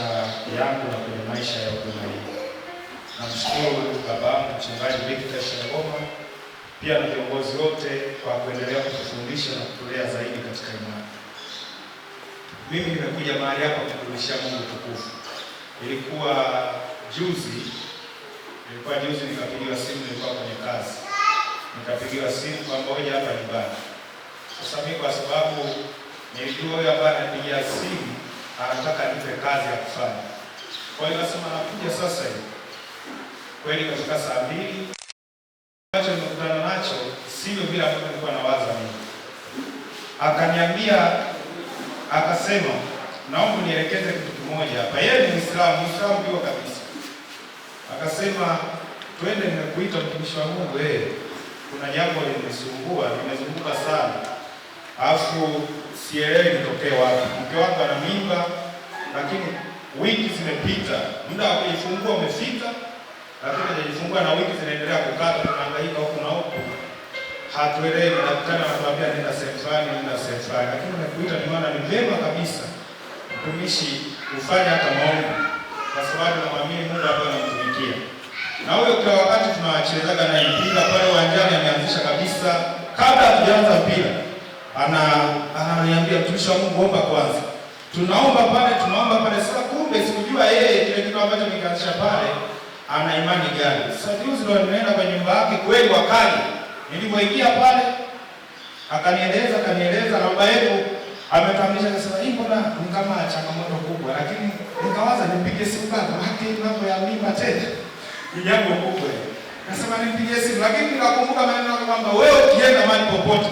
maisha yangu na kwenye maisha ya huduma hii. Namshukuru babangu Mchungaji Victor Shangoma pia na viongozi wote kwa kuendelea kutufundisha na kutulea zaidi katika imani. Mimi nimekuja mahali hapa kumrudishia Mungu tukufu. Ilikuwa juzi nikapigiwa simu, nilikuwa kwenye kazi. Nikapigiwa simu kwa mmoja hapa nyumbani. Sasa mimi kwa sababu nilijua yule ambaye anapigia simu anataka nipe kazi ya kufanya. Kwa hiyo nasema nakuja sasa hivi. Kweli katika saa 2 ambacho nimekutana nacho sio vile ambavyo nilikuwa nawaza mimi. Akaniambia, akasema naomba nielekeze kitu kimoja hapa. Yeye ni Muislamu ndio kabisa. Akasema twende, nimekuita mtumishi wa Mungu, kuna jambo linanisumbua, nimezunguka sana. Alafu sielewi nitokee wapi. Mke wangu ana mimba, lakini wiki zimepita, muda wa kujifungua umefika, lakini hajajifungua na wiki zinaendelea kukata, tunahangaika huku na huku. Hatuelewi, daktari anatuambia nenda sehemu fulani, lakini nimekuita nimeona ni vyema kabisa mtumishi ufanye hata maombi, kwa sababu namwamini Mungu ambaye anamtumikia. Na huyo kwa wakati tunawachezaga na mpira pale uwanjani, ameanzisha kabisa kabla hatujaanza mpira. Ananiambia mtumishi wa Mungu omba kwanza. Tunaomba pale sasa, kumbe sikujua yeye kile kitu ambacho nikaanzisha pale ana imani gani. Sasa juzi ndo nimeenda kwa nyumba yake kweli wakali. Nilipoingia pale akanieleza na baba yetu ametambulisha, akasema hii mbona ni kama changamoto kubwa, lakini nikawaza nipigie simu kaka, haki mambo ya mimba tena ni jambo kubwa. Nasema nipigie simu, lakini nikakumbuka maneno kwamba wewe ukienda mahali popote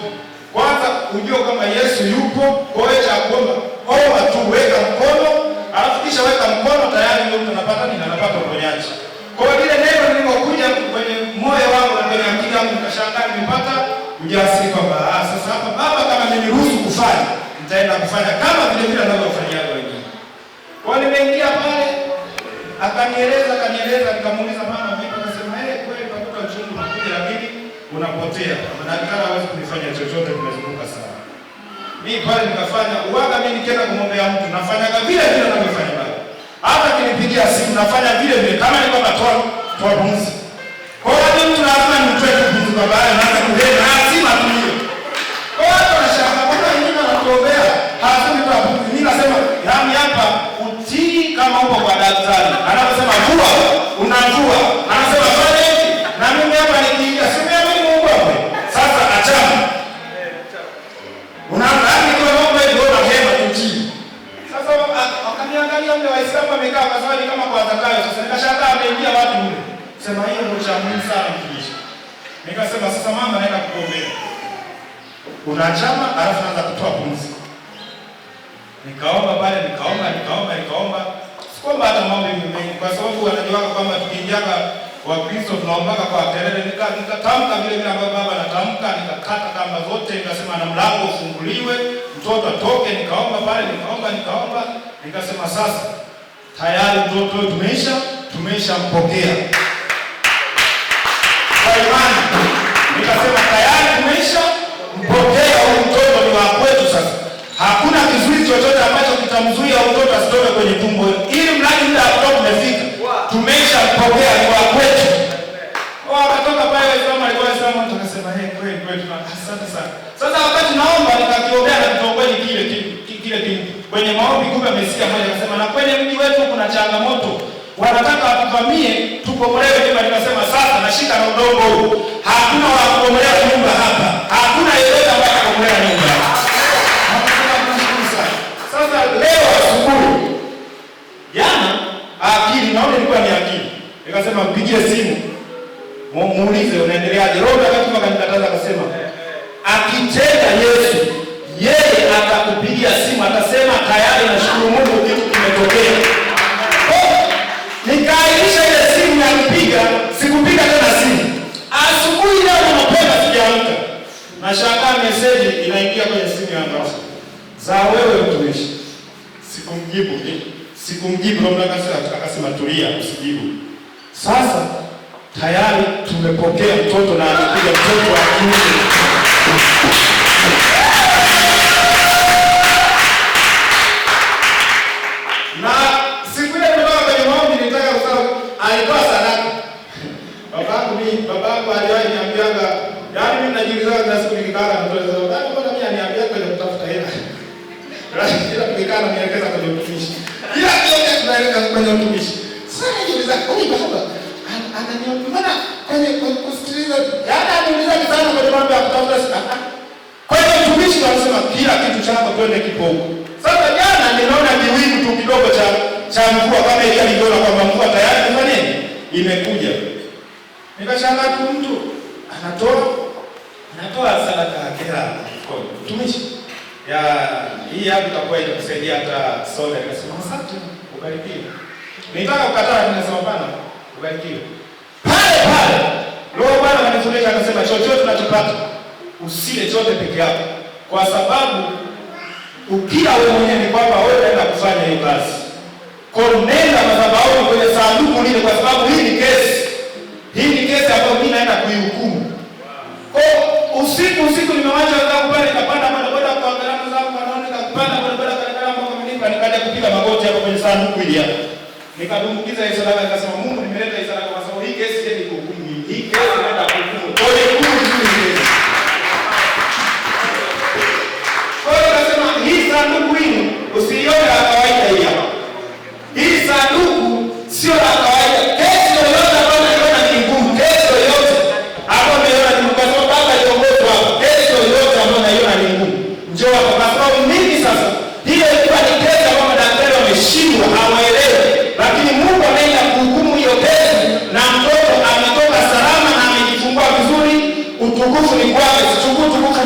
kwanza ujue kama Yesu yupo. Kwa hiyo cha kuomba omba tu, weka mkono, alafu kisha weka mkono, tayari ndio mtu anapata uponyaji. Kwa hiyo ile neno lilipokuja kwenye moyo wangu na kwenye akili yangu, nikashangaa nimepata ujasiri kwamba sasa hapa Baba kama ameniruhusu kufanya, nitaenda kufanya kama vile anavyofanyia wengine. Kwa hiyo nimeingia pale, akanieleza, nikamuuliza mama vipi, akasema kweli pamoja uchungu unakuja lakini unapotea. Madaktari hawezi kunifanya chochote, tumezunguka sana. Mimi pale nikafanya uwaga, mimi nikienda kumwombea mtu nafanyaga vile anavyofanya baba. Hata kinipigia simu nafanya vile kama ni kama toa pumzi. Kwa hiyo mtu lazima nimtoe pumzi baba yake, naanza kuleta lazima tu hiyo. Kwa hiyo tunashaka bwana wengine wanatuombea, hazuni toa pumzi. Mimi nasema yaani hapa utii kama upo kwa daktari. Anasema vua, unavua. Anasema fanya hivi. Na mimi hapa nikiingia simu sasa achana. Unaangalia kwa mambo hiyo na hema tutii. Sasa wakaniangalia mle Waislamu wamekaa kaswali kama kwa Zakayo. Sasa nikashangaa ameingia watu mle. Sema hiyo ndio cha muhimu sana mtumishi. Nikasema sasa mama naenda kukuombea. Unachama alafu naanza kutoa pumzi. Nikaomba pale, nikaomba. Sikuomba hata mambo mengi kwa sababu wanajua kwamba tukiingiaga Wakristo tunaombaga kwa kelele. Nikatamka vile ambavyo baba anatamka, nikakata kamba zote, nikasema na mlango ufunguliwe, mtoto atoke. Nikaomba pale, nikaomba. Nikasema sasa tayari mtoto tumeshampokea kwa imani. Nikasema tayari tumeshampokea, huyu mtoto ni wa kwetu sasa. Hakuna kizuizi chochote ambacho kitamzuia mtoto asitoke kwenye tumbo, ili mradi muda wa kutoka umefika. Tumeshampokea, ni wa kwetu. Wakatoka pale Waislamu tukasema kweli asante sana. Sasa wakati naomba nikakiombea na kitongoji kile kwenye maombi, kumbe amesikia mmoja akasema na kwenye mji wetu kuna changamoto, wanataka watuvamie tukomolewe nyumba. Nikasema sasa nashika na udongo huu, hakuna wa kukomolea nyumba hapa, hakuna yeyote ambaye atakomolea nyumba. Sasa leo asubuhi jana akili naona ilikuwa ni akili. Nikasema mpigie simu, muulize unaendeleaje. Roho Mtakatifu akanikataza akasema akitenda Yesu yeye atakupigia simu, atasema tayari nashukuru Mungu kitu kimetokea. Nikaahirisha ile simu ya kupiga, sikupiga tena simu. Asubuhi leo mapema sijaamka. Nashangaa message inaingia kwenye simu yangu. Za wewe mtumishi. Sikumjibu Roho Mtakatifu akasema tulia, usijibu. Sasa tayari tumepokea mtoto na anakuja mtoto wa kiume. Na Babangu aliwahi niambianga, yaani mimi najiuliza kila siku nikikaa na mtoto wangu, bado mbona mimi aniambia kwenda kutafuta hela. Kila tukikaa na nielekeza kwenye utumishi. Kila kitu tunaelekeza kwenye utumishi. Sasa najiuliza, huyu baba ananiambia mbona kwenye kusikiliza, yaani ananiuliza sana kwenye mambo ya kutafuta hela. Kwenye utumishi wanasema kila kitu chako twende kipo huko. Sasa jana ninaona kiwingu tu kidogo cha mvua kama ile niliona kwamba mvua tayari kufanya nini? Imekuja. Nikashangaa tu mtu anatoa sadaka yake kwa utumishi. Ya hii hapa itakuwa itakusaidia hata soda. Nikasema asante, ubarikiwe. Nitaka kukataa, ninasema hapana, ubarikiwe. Pale Roho Bwana ananifundisha akasema chochote tunachopata usile chote peke yako, kwa sababu ukila wewe mwenyewe ni kwamba wewe unaenda kufanya hiyo kazi. Kwa nenda madhabahuni kwenye sanduku lile, kwa sababu hii ni kesi. Hii ni kesi ambayo mimi naenda kuihukumu. Kwa usiku nimewacha wenzangu pale, nikapanda bodaboda kwa gharama zangu, wanaona nikapanda bodaboda kwa gharama kama mimi, nikaja kupiga magoti hapo kwenye sanduku hili hapa. Nikadumukiza hizo sadaka, nikasema Mungu, nimeleta hizo sadaka kwa sababu hii kesi je, ni kuhukumu. Hii kesi inaenda kuhukumu. Kwa hiyo sanduku hili usione la kawaida hii hapa. Hii sanduku sio la kawaida. Kesi yoyote ambayo unaiona ni ngumu, kesi yoyote ambayo unaiona ni ngumu, kwa sababu baba aliongozwa hapa. Kesi yoyote ambayo unaiona ni ngumu, njoo hapa, kwa sababu mimi sasa hiyo ilikuwa ni kesi ambayo madaktari wameshindwa, hawaelewi, lakini Mungu anaenda kuhukumu hiyo kesi, na mtoto ametoka salama na amejifungua vizuri. Utukufu ni kwake, sichukui utukufu